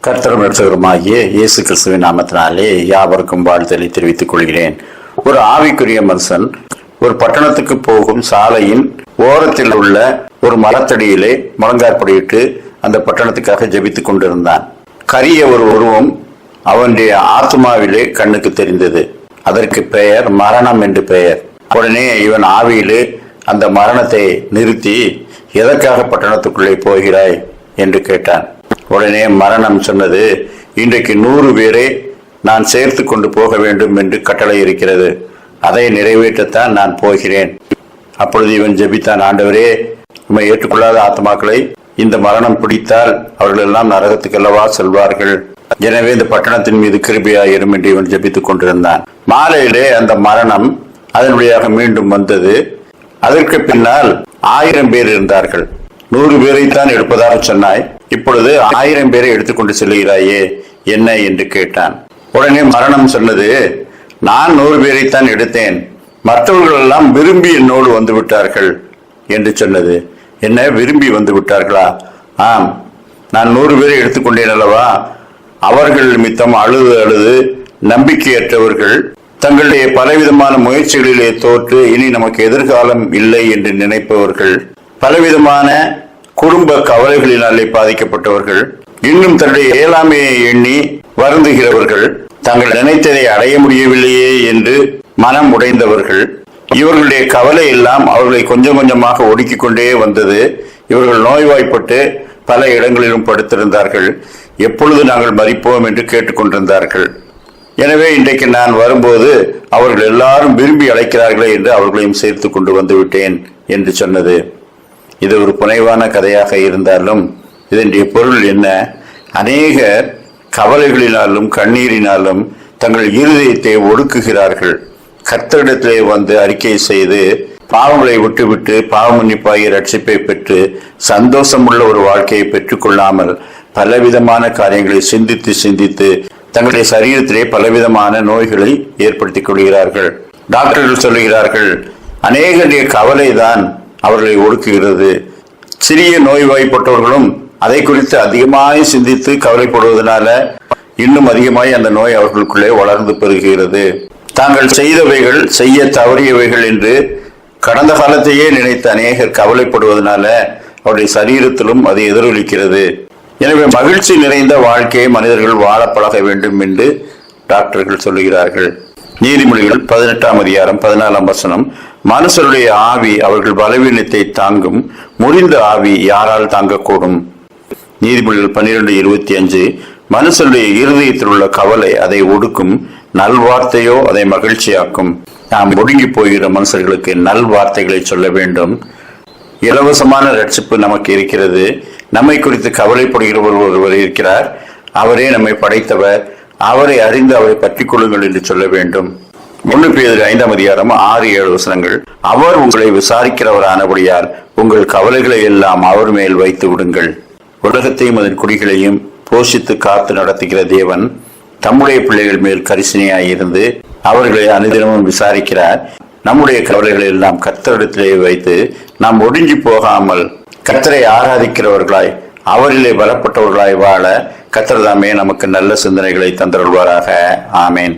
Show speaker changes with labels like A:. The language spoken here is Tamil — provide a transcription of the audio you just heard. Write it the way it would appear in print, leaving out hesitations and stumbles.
A: கர்த்தரும் இரட்சகருமாகிய இயேசு கிறிஸ்துவின் நாமத்தினாலே யாவருக்கும் வாழ்த்தலை தெரிவித்துக் கொள்கிறேன். ஒரு ஆவிக்குரிய மனுஷன் ஒரு பட்டணத்துக்கு போகும் சாலையின் ஓரத்தில் உள்ள ஒரு மரத்தடியிலே முழங்காற்படியிட்டு அந்த பட்டணத்துக்காக ஜெபித்துக் கொண்டிருந்தான். கரிய ஒரு உருவம் அவனுடைய ஆத்மாவிலே கண்ணுக்கு தெரிந்தது. அதற்கு பெயர் மரணம் என்று பெயர். உடனே இவன் ஆவியிலே அந்த மரணத்தை நிறுத்தி, எதற்காக பட்டணத்துக்குள்ளே போகிறாய் என்று கேட்டான். உடனே மரணம் சொன்னது, இன்றைக்கு 100 பேரை நான் சேர்த்து கொண்டு போக வேண்டும் என்று கட்டளை இருக்கிறது, அதை நிறைவேற்றத்தான் நான் போகிறேன். அப்பொழுது இவன் ஜெபித்தான், ஆண்டவரே, உம்மை ஏற்றுக்கொள்ளாத ஆத்மாக்களை இந்த மரணம் பிடித்தால் அவர்கள் எல்லாம் நரகத்துக்கல்லவா செல்வார்கள். எனவே இந்த பட்டணத்தின் மீது கிருபையாயிரும் என்று இவன் ஜெபித்துக் கொண்டிருந்தான். மாலையிலே அந்த மரணம் அதன் வழியாக மீண்டும் வந்தது. அதற்கு பின்னால் 1000 பேர் இருந்தார்கள். 100 பேரைத்தான் எடுப்பதாக சொன்னாய், இப்பொழுது 1000 பேரை எடுத்துக்கொண்டு செல்கிறாயே, என்ன என்று கேட்டான். உடனே மரணம் சொன்னது, நான் 100 பேரைத்தான் எடுத்தேன், மற்றவர்கள் எல்லாம் விரும்பி என்னோடு வந்து விட்டார்கள் என்று சொன்னது. என்ன, விரும்பி வந்து விட்டார்களா? ஆம், நான் 100 பேரை எடுத்துக்கொண்டேன் அல்லவா. அவர்கள் நிமித்தம் அழுது நம்பிக்கையற்றவர்கள், தங்களுடைய பலவிதமான முயற்சிகளிலே தோற்று இனி நமக்கு எதிர்காலம் இல்லை என்று நினைப்பவர்கள், பலவிதமான குடும்ப கவலைகளினாலே பாதிக்கப்பட்டவர்கள், இன்னும் தன்னுடைய இயலாமையை எண்ணி வருந்துகிறவர்கள், தாங்கள் நினைத்ததை அடைய முடியவில்லையே என்று மனம் உடைந்தவர்கள், இவர்களுடைய கவலை எல்லாம் அவர்களை கொஞ்சம் கொஞ்சமாக ஒடுக்கிக் கொண்டே வந்தது. இவர்கள் நோய்வாய்ப்பட்டு பல இடங்களிலும் படுத்திருந்தார்கள். எப்பொழுது நாங்கள் மரிப்போம் என்று கேட்டுக்கொண்டிருந்தார்கள். எனவே இன்றைக்கு நான் வரும்போது அவர்கள் எல்லாரும் விரும்பி அழைக்கிறார்களே என்று அவர்களையும் சேர்த்து கொண்டு வந்து விட்டேன் என்று சொன்னது. இது ஒரு புனைவான கதையாக இருந்தாலும் இதனுடைய பொருள் என்ன? அநேகர் கவலைகளினாலும் கண்ணீரினாலும் தங்கள் இருதயத்தை ஒடுக்குகிறார்கள். கர்த்தரிடத்திலே வந்து அறிக்கை செய்து பாவங்களை விட்டுவிட்டு பாவ மன்னிப்பாகிய ரட்சிப்பை பெற்று சந்தோஷமுள்ள ஒரு வாழ்க்கையை பெற்றுக்கொள்ளாமல் பலவிதமான காரியங்களை சிந்தித்து தங்களுடைய சரீரத்திலே பலவிதமான நோய்களை ஏற்படுத்திக் கொள்கிறார்கள். டாக்டர்கள் சொல்லுகிறார்கள், அநேகருடைய கவலை தான் அவர்களை ஒடுக்குகிறது. சிறிய நோய்வாய்ப்பட்டவர்களும் அதை குறித்து அதிகமாய் சிந்தித்து கவலைப்படுவதனால இன்னும் அதிகமாய் அந்த நோய் அவர்களுக்குள்ளே வளர்ந்து பெறுகிறது. தாங்கள் செய்தவைகள், செய்ய தவறியவைகள் என்று கடந்த காலத்தையே நினைத்த அநேகர் கவலைப்படுவதனால அவருடைய சரீரத்திலும் அது எதிரொலிக்கிறது. எனவே மகிழ்ச்சி நிறைந்த வாழ்க்கையை மனிதர்கள் வாழ பழக வேண்டும் என்று டாக்டர்கள் சொல்லுகிறார்கள். நீதிமொழிகள் 18ஆம் அதிகாரம் 14ஆம் வசனம், மனுஷருடைய ஆவி அவர்கள் பலவீனத்தை தாங்கும், முறிந்த ஆவி யாரால் தாங்கக்கூடும்? நீதிமொழிகள் 12:25, மனுஷருடைய இருதயத்தில் உள்ள கவலை அதை ஒடுக்கும், நல்வார்த்தையோ அதை மகிழ்ச்சியாக்கும். நாம் ஒடுங்கி போகிற மனுஷர்களுக்கு நல்வார்த்தைகளை சொல்ல வேண்டும். இலவசமான ரட்சிப்பு நமக்கு இருக்கிறது. நம்மை குறித்து கவலைப்படுகிற ஒருவர் இருக்கிறார். அவரே நம்மை படைத்தவர். அவரை அறிந்து அவரை பற்றிக் கொள்ளுங்கள் என்று சொல்ல வேண்டும். 1 பேதுரு 5ஆம் அதிகாரம் 6-7 வசனங்கள், அவர் உங்களை விசாரிக்கிறவரானபடியால் உங்கள் கவலைகளை எல்லாம் அவர் மேல் வைத்து விடுங்கள். உலகத்தையும் அதன் குடிகளையும் போஷித்து காத்து நடத்துகிற தேவன் தம்முடைய பிள்ளைகள் மேல் கரிசனையாயிருந்து அவர்களை அனுதினமும் விசாரிக்கிறார். நம்முடைய கவலைகளை எல்லாம் கர்த்தரிடத்திலே வைத்து நாம் ஒடுங்கி போகாமல் கர்த்தரை ஆராதிக்கிறவர்களாய் அவரிலே பலப்பட்டவர்களாய் வாழ கர்த்தர் தாமே நமக்கு நல்ல சிந்தனைகளை தந்தருள்வாராக. ஆமேன்.